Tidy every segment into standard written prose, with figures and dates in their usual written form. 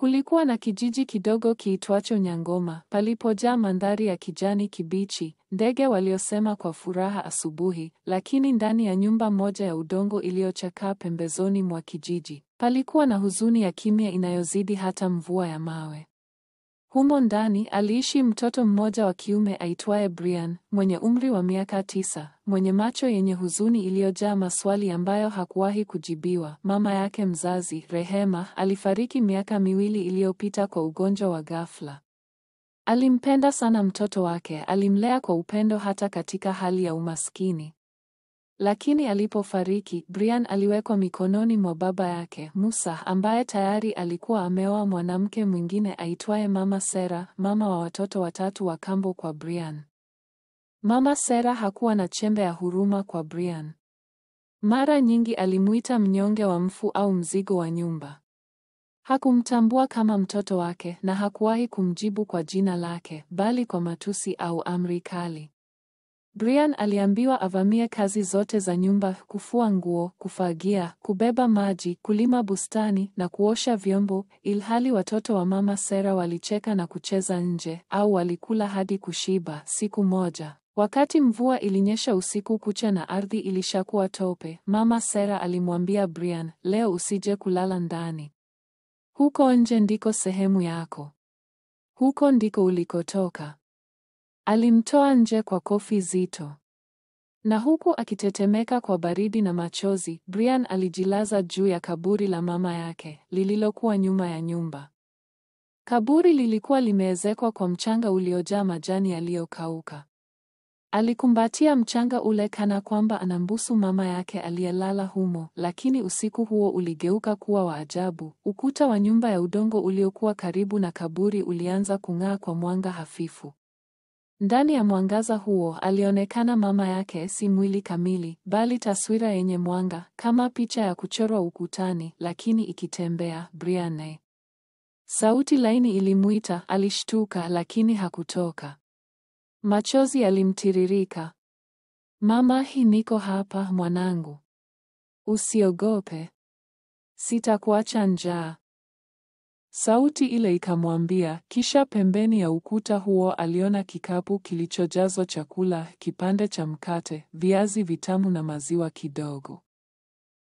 Kulikuwa na kijiji kidogo kiitwacho Nyangoma, palipojaa mandhari ya kijani kibichi, ndege waliosema kwa furaha asubuhi, lakini ndani ya nyumba moja ya udongo iliyochakaa pembezoni mwa kijiji, palikuwa na huzuni ya kimya inayozidi hata mvua ya mawe. Humo ndani aliishi mtoto mmoja wa kiume aitwaye Brian, mwenye umri wa miaka 9, mwenye macho yenye huzuni iliyojaa maswali ambayo hakuwahi kujibiwa. Mama yake mzazi, Rehema, alifariki miaka 2 iliyopita kwa ugonjwa wa ghafla. Alimpenda sana mtoto wake, alimlea kwa upendo hata katika hali ya umaskini. Lakini alipofariki, Brian aliwekwa mikononi mwa baba yake, Musa, ambaye tayari alikuwa ameoa mwanamke mwingine aitwaye Mama Sera, mama wa watoto 3 wa kambo kwa Brian. Mama Sera hakuwa na chembe ya huruma kwa Brian. Mara nyingi alimuita mnyonge wa mfu au mzigo wa nyumba. Hakumtambua kama mtoto wake na hakuwahi kumjibu kwa jina lake, bali kwa matusi au amri kali. Brian aliambiwa avamie kazi zote za nyumba: kufua nguo, kufagia, kubeba maji, kulima bustani na kuosha vyombo, ilhali watoto wa Mama Sera walicheka na kucheza nje au walikula hadi kushiba. Siku moja, wakati mvua ilinyesha usiku kucha na ardhi ilishakuwa tope, Mama Sera alimwambia Brian, leo usije kulala ndani. Huko nje ndiko sehemu yako. Huko ndiko ulikotoka. Alimtoa nje kwa kofi zito. Na huku akitetemeka kwa baridi na machozi, Brian alijilaza juu ya kaburi la mama yake, lililokuwa nyuma ya nyumba. Kaburi lilikuwa limeezekwa kwa mchanga uliojaa majani yaliyokauka. Alikumbatia mchanga ule kana kwamba anambusu mama yake aliyelala humo, lakini usiku huo uligeuka kuwa wa ajabu. Ukuta wa nyumba ya udongo uliokuwa karibu na kaburi ulianza kung'aa kwa mwanga hafifu. Ndani ya mwangaza huo alionekana mama yake, si mwili kamili, bali taswira yenye mwanga, kama picha ya kuchorwa ukutani, lakini ikitembea. Brian. Sauti laini ilimuita. Alishtuka, lakini hakutoka. Machozi yalimtiririka. Mama, niko hapa mwanangu. Usiogope. Sitakuacha njaa. Sauti ile ikamwambia. Kisha pembeni ya ukuta huo aliona kikapu kilichojazwa chakula, kipande cha mkate, viazi vitamu na maziwa kidogo.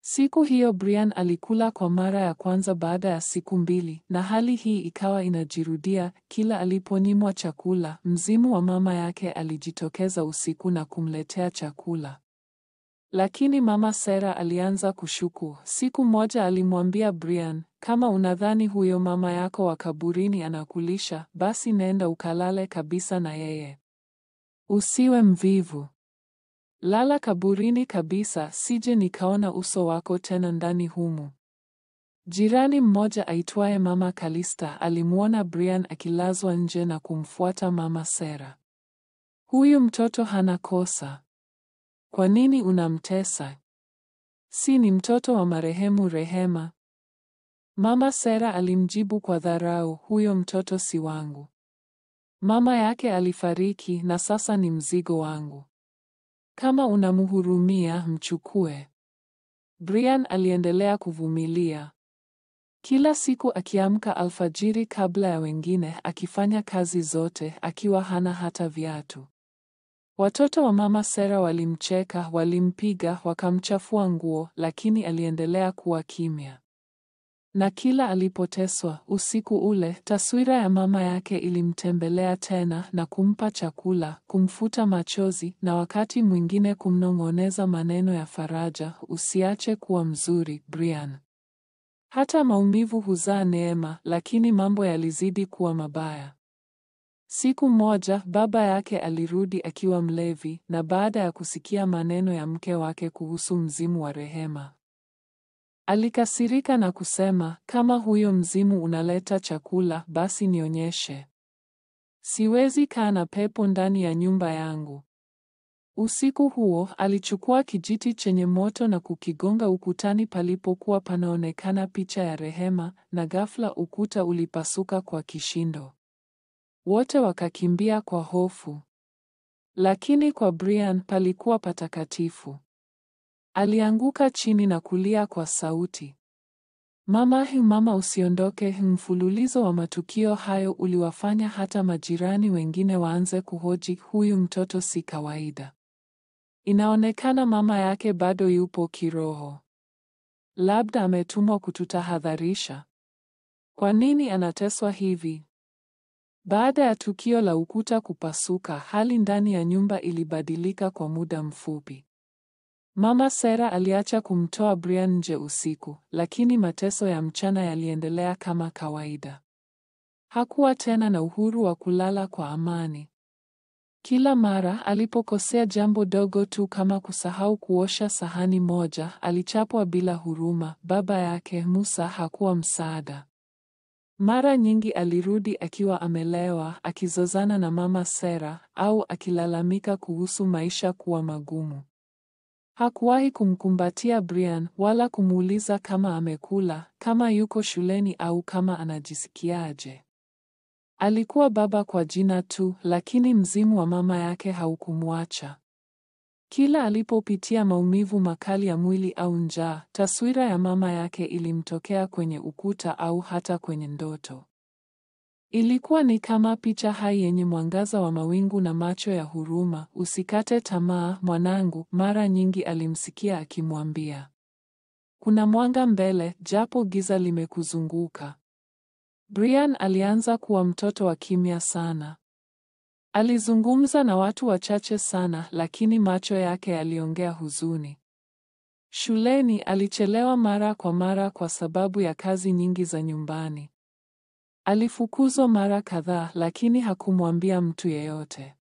Siku hiyo Brian alikula kwa mara ya kwanza baada ya siku 2, na hali hii ikawa inajirudia. Kila aliponyimwa chakula, mzimu wa mama yake alijitokeza usiku na kumletea chakula. Lakini Mama Sera alianza kushuku. Siku moja alimwambia Brian, kama unadhani huyo mama yako wa kaburini anakulisha, basi nenda ukalale kabisa na yeye. Usiwe mvivu. Lala kaburini kabisa, sije nikaona uso wako tena ndani humu. Jirani mmoja aitwaye Mama Kalista alimuona Brian akilazwa nje na kumfuata Mama Sera. Huyu mtoto hana kosa. Kwa nini unamtesa? Si ni mtoto wa marehemu Rehema? Mama Sera alimjibu kwa dharau, huyo mtoto si wangu. Mama yake alifariki na sasa ni mzigo wangu. Kama unamhurumia, mchukue. Brian aliendelea kuvumilia. Kila siku akiamka alfajiri kabla ya wengine, akifanya kazi zote, akiwa hana hata viatu. Watoto wa Mama Sera walimcheka, walimpiga, wakamchafua nguo, lakini aliendelea kuwa kimya. Na kila alipoteswa, usiku ule, taswira ya mama yake ilimtembelea tena na kumpa chakula, kumfuta machozi, na wakati mwingine kumnong'oneza maneno ya faraja, usiache kuwa mzuri, Brian. Hata maumivu huzaa neema, lakini mambo yalizidi kuwa mabaya. Siku moja, baba yake alirudi akiwa mlevi, na baada ya kusikia maneno ya mke wake kuhusu mzimu wa Rehema, alikasirika na kusema, kama huyo mzimu unaleta chakula, basi nionyeshe. Siwezi kaa na pepo ndani ya nyumba yangu. Usiku huo, alichukua kijiti chenye moto na kukigonga ukutani palipokuwa panaonekana picha ya Rehema, na ghafla ukuta ulipasuka kwa kishindo. Wote wakakimbia kwa hofu. Lakini kwa Brian palikuwa patakatifu. Alianguka chini na kulia kwa sauti. Mama usiondoke. Mfululizo wa matukio hayo uliwafanya hata majirani wengine waanze kuhoji, huyu mtoto si kawaida. Inaonekana mama yake bado yupo kiroho. Labda ametumwa kututahadharisha. Kwa nini anateswa hivi? Baada ya tukio la ukuta kupasuka, hali ndani ya nyumba ilibadilika kwa muda mfupi. Mama Sarah aliacha kumtoa Brian nje usiku, lakini mateso ya mchana yaliendelea kama kawaida. Hakuwa tena na uhuru wa kulala kwa amani. Kila mara alipokosea jambo dogo tu kama kusahau kuosha sahani moja, alichapwa bila huruma. Baba yake Musa hakuwa msaada. Mara nyingi alirudi akiwa amelewa, akizozana na mama Sarah au akilalamika kuhusu maisha kuwa magumu. Hakuwahi kumkumbatia Brian wala kumuuliza kama amekula, kama yuko shuleni au kama anajisikiaje. Alikuwa baba kwa jina tu, lakini mzimu wa mama yake haukumwacha. Kila alipopitia maumivu makali ya mwili au njaa, taswira ya mama yake ilimtokea kwenye ukuta au hata kwenye ndoto. Ilikuwa ni kama picha hai yenye mwangaza wa mawingu na macho ya huruma. Usikate tamaa, mwanangu, mara nyingi alimsikia akimwambia. Kuna mwanga mbele, japo giza limekuzunguka. Brian alianza kuwa mtoto wa kimya sana. Alizungumza na watu wachache sana, lakini macho yake yaliongea huzuni. Shuleni alichelewa mara kwa mara kwa sababu ya kazi nyingi za nyumbani. Alifukuzwa mara kadhaa, lakini hakumwambia mtu yeyote.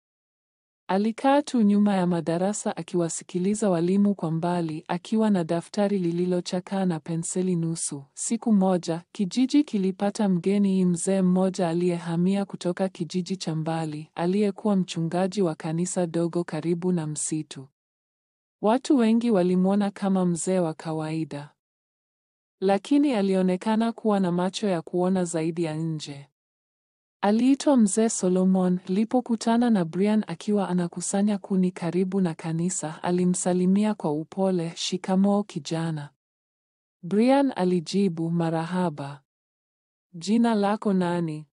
Alikaa tu nyuma ya madarasa akiwasikiliza walimu kwa mbali, akiwa na daftari lililochakaa na penseli nusu. Siku moja, kijiji kilipata mgeni, mzee mmoja aliyehamia kutoka kijiji cha mbali, aliyekuwa mchungaji wa kanisa dogo karibu na msitu. Watu wengi walimwona kama mzee wa kawaida, lakini alionekana kuwa na macho ya kuona zaidi ya nje. Aliitwa Mzee Solomon. Alipokutana na Brian akiwa anakusanya kuni karibu na kanisa, alimsalimia kwa upole, "Shikamoo kijana." Brian alijibu, "Marahaba." "Jina lako nani?"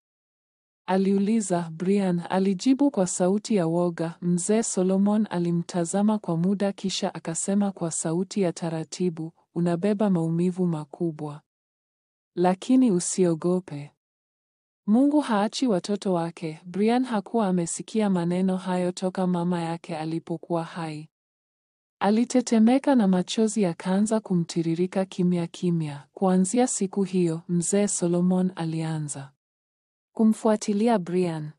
aliuliza. Brian alijibu kwa sauti ya woga. Mzee Solomon alimtazama kwa muda kisha akasema kwa sauti ya taratibu, "Unabeba maumivu makubwa. Lakini usiogope. Mungu haachi watoto wake." Brian hakuwa amesikia maneno hayo toka mama yake alipokuwa hai. Alitetemeka na machozi yakaanza kumtiririka kimya kimya. Kuanzia siku hiyo, Mzee Solomon alianza kumfuatilia Brian.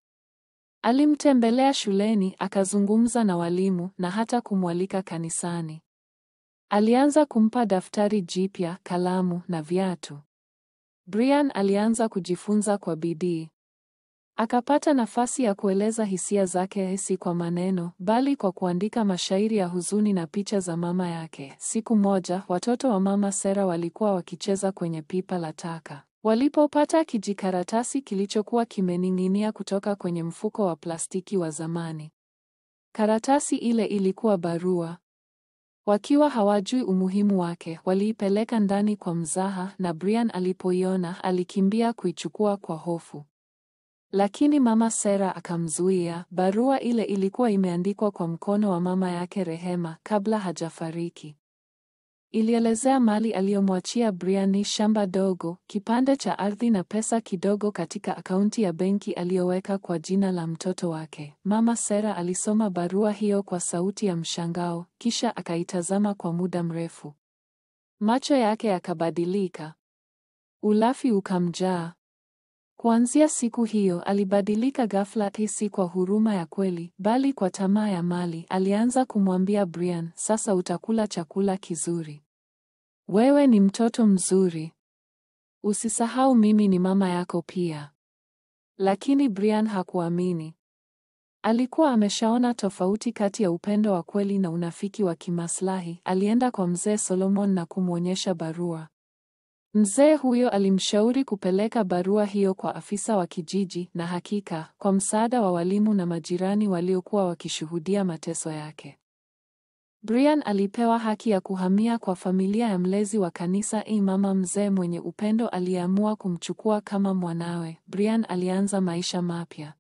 Alimtembelea shuleni, akazungumza na walimu na hata kumwalika kanisani. Alianza kumpa daftari jipya, kalamu na viatu. Brian alianza kujifunza kwa bidii. Akapata nafasi ya kueleza hisia zake, si kwa maneno, bali kwa kuandika mashairi ya huzuni na picha za mama yake. Siku moja, watoto wa mama Sarah walikuwa wakicheza kwenye pipa la taka. Walipopata kijikaratasi kilichokuwa kimening'inia kutoka kwenye mfuko wa plastiki wa zamani. Karatasi ile ilikuwa barua. Wakiwa hawajui umuhimu wake, waliipeleka ndani kwa mzaha, na Brian alipoiona alikimbia kuichukua kwa hofu. Lakini mama Sarah akamzuia. Barua ile ilikuwa imeandikwa kwa mkono wa mama yake Rehema kabla hajafariki. Ilielezea mali aliyomwachia Brian: shamba dogo, kipande cha ardhi na pesa kidogo katika akaunti ya benki aliyoweka kwa jina la mtoto wake. Mama Sarah alisoma barua hiyo kwa sauti ya mshangao, kisha akaitazama kwa muda mrefu. Macho yake yakabadilika. Ulafi ukamjaa. Kuanzia siku hiyo alibadilika ghafla, si kwa huruma ya kweli, bali kwa tamaa ya mali. Alianza kumwambia Brian, "Sasa utakula chakula kizuri. Wewe ni mtoto mzuri. Usisahau mimi ni mama yako pia." Lakini Brian hakuamini. Alikuwa ameshaona tofauti kati ya upendo wa kweli na unafiki wa kimaslahi. Alienda kwa Mzee Solomon na kumwonyesha barua. Mzee huyo alimshauri kupeleka barua hiyo kwa afisa wa kijiji, na hakika, kwa msaada wa walimu na majirani waliokuwa wakishuhudia mateso yake, Brian alipewa haki ya kuhamia kwa familia ya mlezi wa kanisa, mama mzee mwenye upendo aliamua kumchukua kama mwanawe. Brian alianza maisha mapya.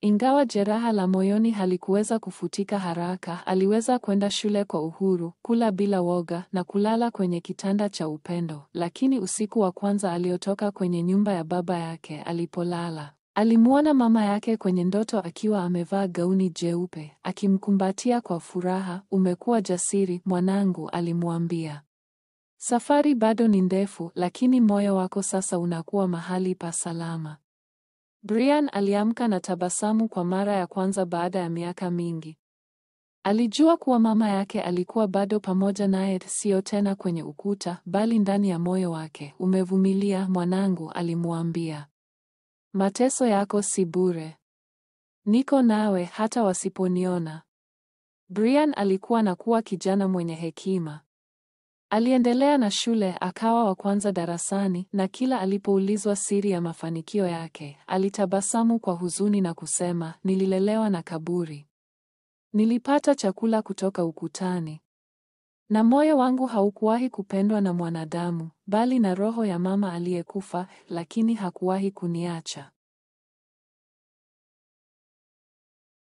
Ingawa jeraha la moyoni halikuweza kufutika haraka, aliweza kwenda shule kwa uhuru, kula bila woga na kulala kwenye kitanda cha upendo. Lakini usiku wa kwanza aliotoka kwenye nyumba ya baba yake, alipolala, alimuona mama yake kwenye ndoto akiwa amevaa gauni jeupe, akimkumbatia kwa furaha. Umekuwa jasiri, mwanangu, alimwambia. Safari bado ni ndefu, lakini moyo wako sasa unakuwa mahali pa salama. Brian aliamka na tabasamu kwa mara ya kwanza baada ya miaka mingi. Alijua kuwa mama yake alikuwa bado pamoja naye, sio tena kwenye ukuta, bali ndani ya moyo wake. Umevumilia, mwanangu, alimwambia. Mateso yako si bure. Niko nawe hata wasiponiona. Brian alikuwa na kuwa kijana mwenye hekima. Aliendelea na shule, akawa wa kwanza darasani, na kila alipoulizwa siri ya mafanikio yake, alitabasamu kwa huzuni na kusema, nililelewa na kaburi. Nilipata chakula kutoka ukutani. Na moyo wangu haukuwahi kupendwa na mwanadamu, bali na roho ya mama aliyekufa, lakini hakuwahi kuniacha.